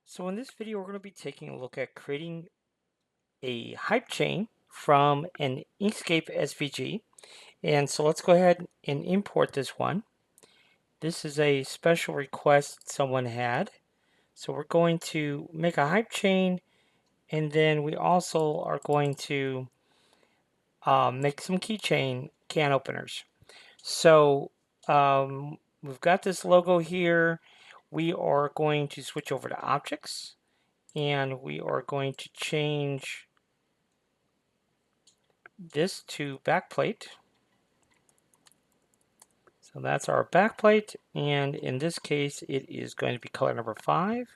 So in this video, we're going to be taking a look at creating a hype chain from an Inkscape SVG. And so let's go ahead and import this one. This is a special request someone had. So we're going to make a hype chain, and then we also are going to make some keychain can openers. So we've got this logo here. We are going to switch over to objects, and we are going to change this to backplate. So that's our backplate, and in this case it is going to be color number 5.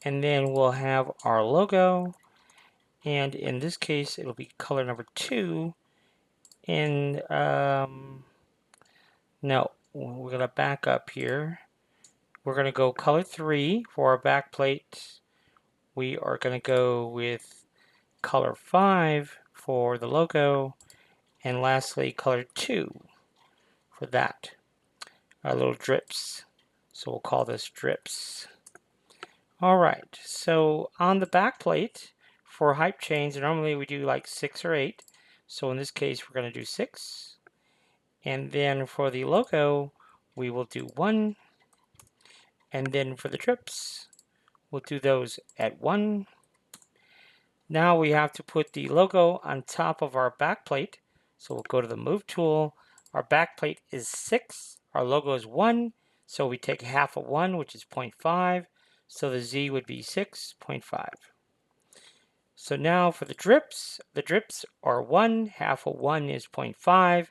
And then we'll have our logo, and in this case it'll be color number 2. And no, we're going to back up here. We're going to go color 3 for our backplate. We are going to go with color 5 for the logo, and lastly color 2 for that. Our little drips. So we'll call this drips. Alright, so on the back plate for hype chains, normally we do like 6 or 8. So in this case, we're going to do 6. And then for the logo, we will do 1. And then for the drips, we'll do those at 1. Now we have to put the logo on top of our back plate. So we'll go to the Move tool. Our back plate is 6. Our logo is 1. So we take half of 1, which is 0.5. So the Z would be 6.5. So now for the drips are 1. Half of 1 is 0.5,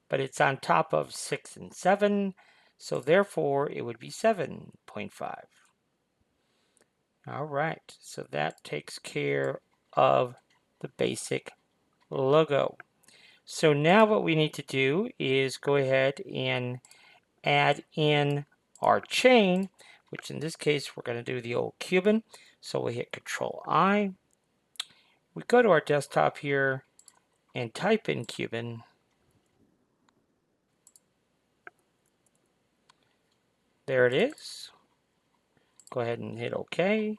but it's on top of 6 and 7. So therefore it would be 7.5. All right, so that takes care of the basic logo. So now what we need to do is go ahead and add in our chain, which in this case we're going to do the old Cuban. So we hit Control I. We go to our desktop here and type in Cuban. There it is. Go ahead and hit OK.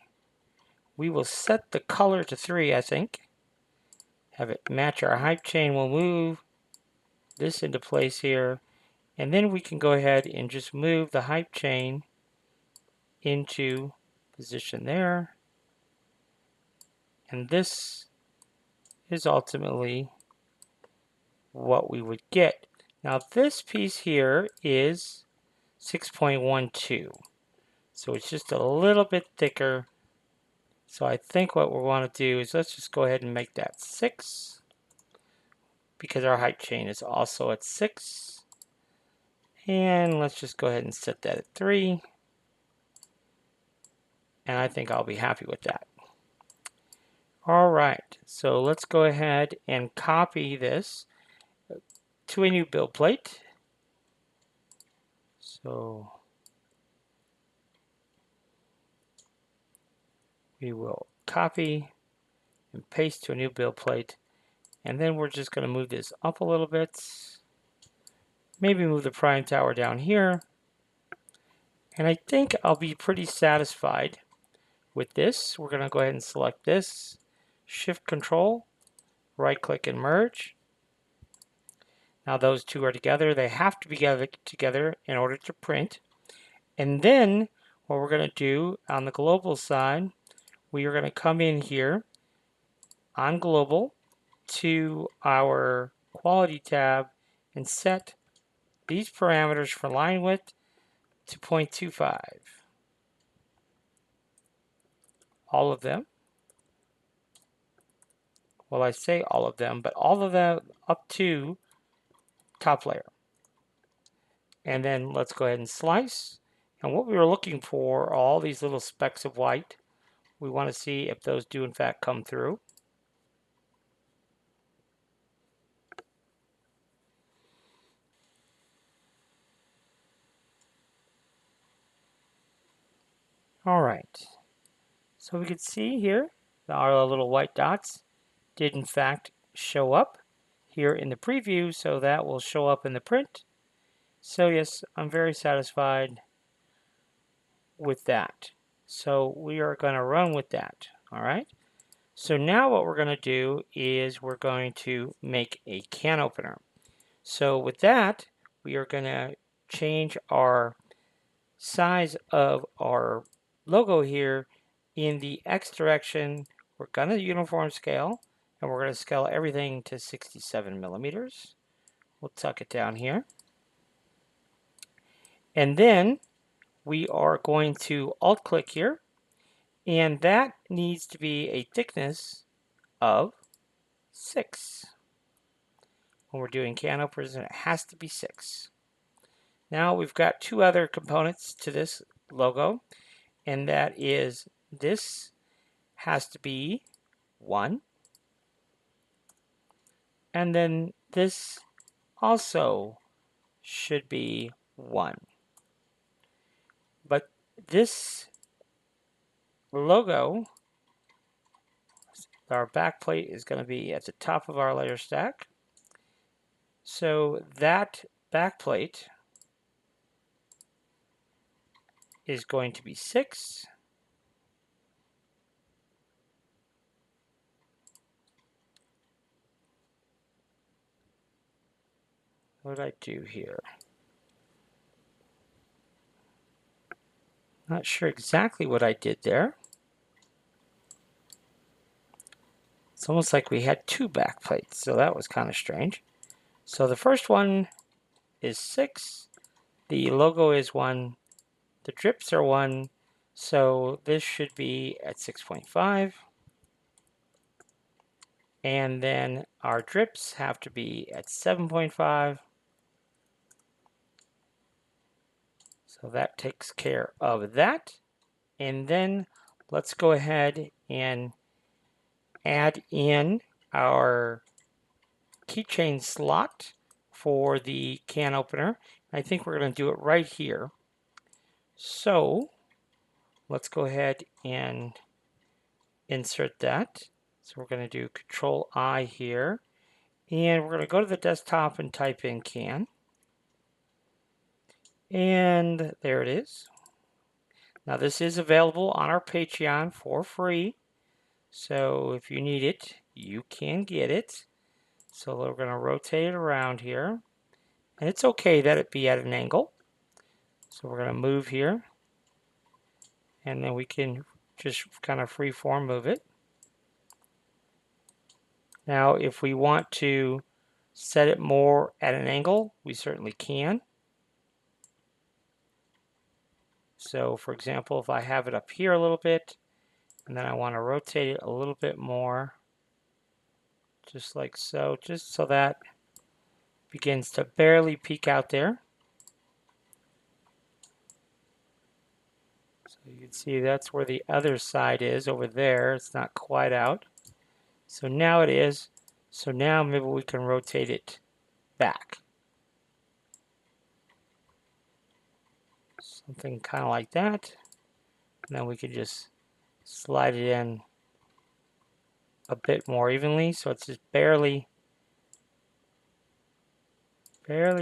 We will set the color to 3, I think. Have it match our hype chain. We'll move this into place here. And then we can go ahead and just move the hype chain into position there. And this is ultimately what we would get. Now this piece here is 6.12. So it's just a little bit thicker. So I think what we want to do is let's just go ahead and make that 6, because our height chain is also at 6. And let's just go ahead and set that at 3. And I think I'll be happy with that. All right, so let's go ahead and copy this to a new build plate. So we will copy and paste to a new build plate. And then we're just going to move this up a little bit. Maybe move the prime tower down here. And I think I'll be pretty satisfied with this. We're going to go ahead and select this. Shift Control, right click and merge. Now those two are together. They have to be together in order to print. And then what we're going to do on the global side, we are going to come in here on global to our quality tab and set these parameters for line width to 0.25. All of them. Well, I say all of them, but all of them up to top layer. And then let's go ahead and slice. And what we were looking for are all these little specks of white. We want to see if those do in fact come through. All right. So we can see here our little white dots did in fact show up here in the preview, so that will show up in the print. So yes, I'm very satisfied with that. So we are going to run with that. All right. So now what we're going to do is we're going to make a can opener. So with that, we are going to change our size of our logo here in the X direction. We're going to uniform scale, and we're going to scale everything to 67 millimeters. We'll tuck it down here. And then we are going to alt click here, and that needs to be a thickness of 6. When we're doing can openers, and it has to be 6. Now we've got two other components to this logo, and that is this has to be 1, and then this also should be 1. But this logo, our back plate is going to be at the top of our layer stack. So that back plate is going to be 6. What did I do here? Not sure exactly what I did there. It's almost like we had two back plates, so that was kind of strange. So the first one is 6. The logo is 1. The drips are 1. So this should be at 6.5. And then our drips have to be at 7.5. So that takes care of that. And then let's go ahead and add in our keychain slot for the can opener. I think we're going to do it right here. So let's go ahead and insert that. So we're going to do Control I here. And we're going to go to the desktop and type in can. And there it is. Now this is available on our Patreon for free. So if you need it, you can get it. So we're going to rotate it around here. And it's okay that it be at an angle. So we're going to move here. And then we can just kind of freeform move it. Now if we want to set it more at an angle, we certainly can. So for example, if I have it up here a little bit, and then I want to rotate it a little bit more, just like so, just so that begins to barely peek out there. So you can see that's where the other side is over there. It's not quite out. So now it is. So now maybe we can rotate it back. Something kind of like that. And then we can just slide it in a bit more evenly, so it's just barely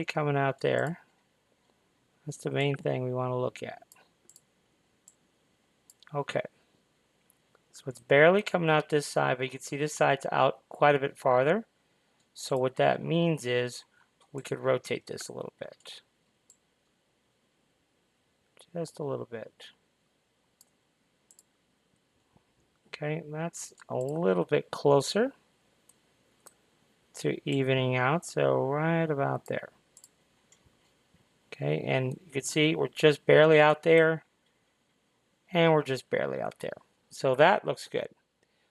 coming out there. That's the main thing we want to look at. Okay. So it's barely coming out this side, but you can see this side's out quite a bit farther. So what that means is we could rotate this a little bit. Just a little bit. Okay, that's a little bit closer to evening out, so right about there. Okay, and you can see we're just barely out there, and we're just barely out there. So that looks good.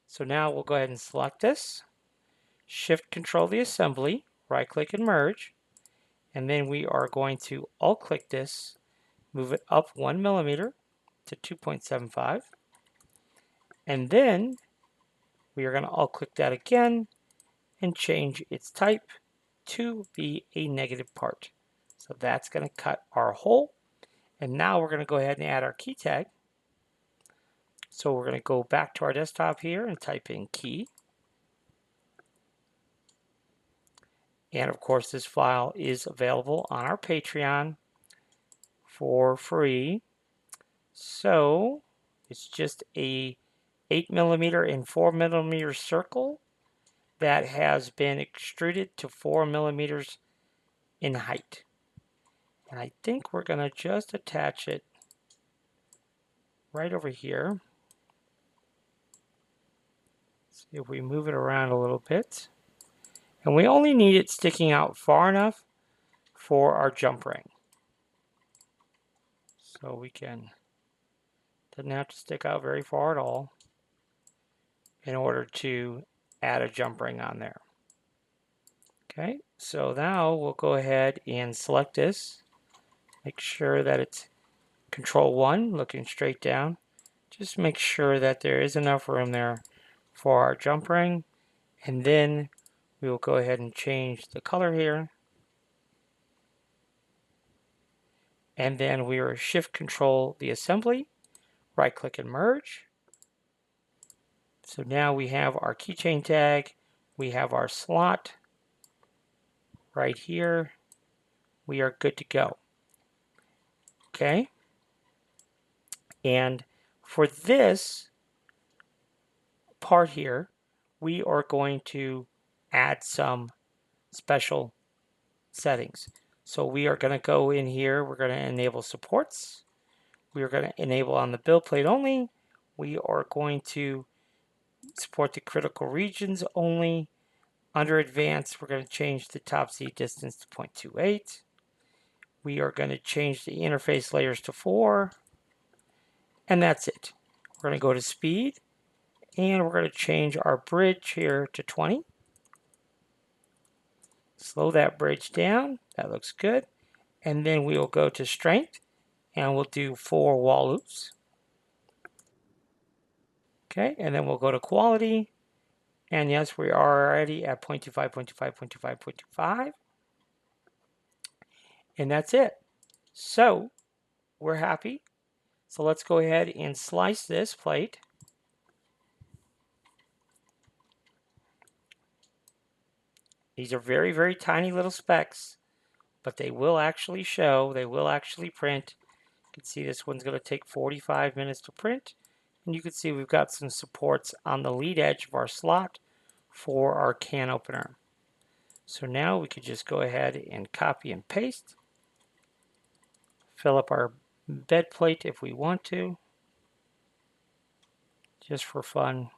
So now we'll go ahead and select this, Shift Control the assembly, right click and merge, and then we are going to alt click this, move it up 1 millimeter to 2.75, and then we are going to alt click that again and change its type to be a negative part. So that's going to cut our hole. And now we're going to go ahead and add our key tag. So we're going to go back to our desktop here and type in key. And of course, this file is available on our Patreon for free. So It's just a 8mm and 4mm circle that has been extruded to 4mm in height. And I think we're going to just attach it right over here. See if we move it around a little bit. And we only need it sticking out far enough for our jump ring. So we can, doesn't have to stick out very far at all in order to add a jump ring on there. Okay, so now we'll go ahead and select this. Make sure that it's Control 1, looking straight down. Just make sure that there is enough room there for our jump ring. And then we will go ahead and change the color here. And then we are Shift Control the assembly, right click and merge. So now we have our keychain tag, we have our slot right here. We are good to go. Okay. And for this part here, we are going to add some special settings. So we are going to go in here, we're going to enable supports. We are going to enable on the build plate only. We are going to support the critical regions only. Under advanced, we're going to change the top Z distance to 0.28. We are going to change the interface layers to 4. And that's it. We're going to go to speed. And we're going to change our bridge here to 20. Slow that bridge down. That looks good. And then we will go to strength. And we'll do 4 wall loops. Okay, and then we'll go to quality. And yes, we are already at 0.25, 0.25, 0.25, 0.25. And that's it. So we're happy. So let's go ahead and slice this plate. These are very, very tiny little specks, but they will actually show, they will actually print. You can see this one's going to take 45 minutes to print. And you can see we've got some supports on the lead edge of our slot for our can opener. So now we could just go ahead and copy and paste. Fill up our bed plate if we want to. Just for fun.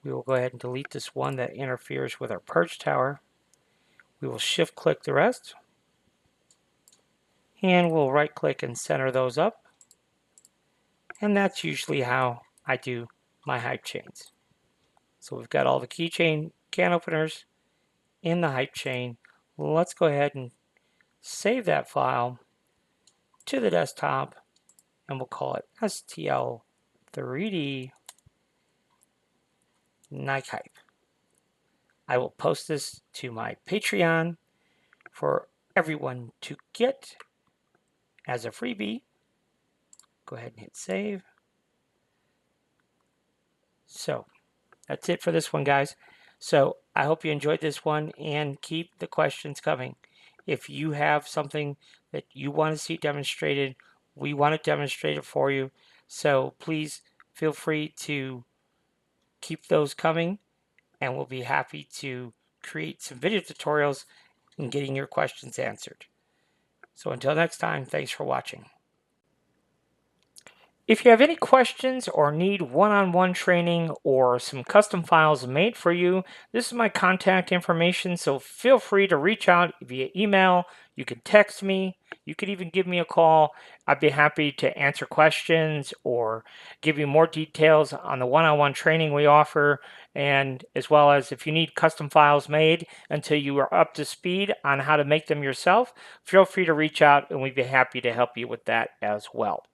We will go ahead and delete this one that interferes with our perch tower. We will shift click the rest. And we'll right click and center those up. And that's usually how I do my hype chains. So we've got all the keychain can openers in the hype chain. Let's go ahead and save that file to the desktop, and we'll call it STL3D Nike Hype. I will post this to my Patreon for everyone to get as a freebie. Go ahead and hit save. So that's it for this one, guys. So I hope you enjoyed this one, and keep the questions coming. If you have something that you want to see demonstrated, we want to demonstrate it for you. So please feel free to keep those coming, and we'll be happy to create some video tutorials and getting your questions answered. So until next time, thanks for watching. If you have any questions or need one-on-one training or some custom files made for you, this is my contact information, so feel free to reach out via email. You can text me. You could even give me a call. I'd be happy to answer questions or give you more details on the one-on-one training we offer, and as well as if you need custom files made until you are up to speed on how to make them yourself, feel free to reach out and we'd be happy to help you with that as well.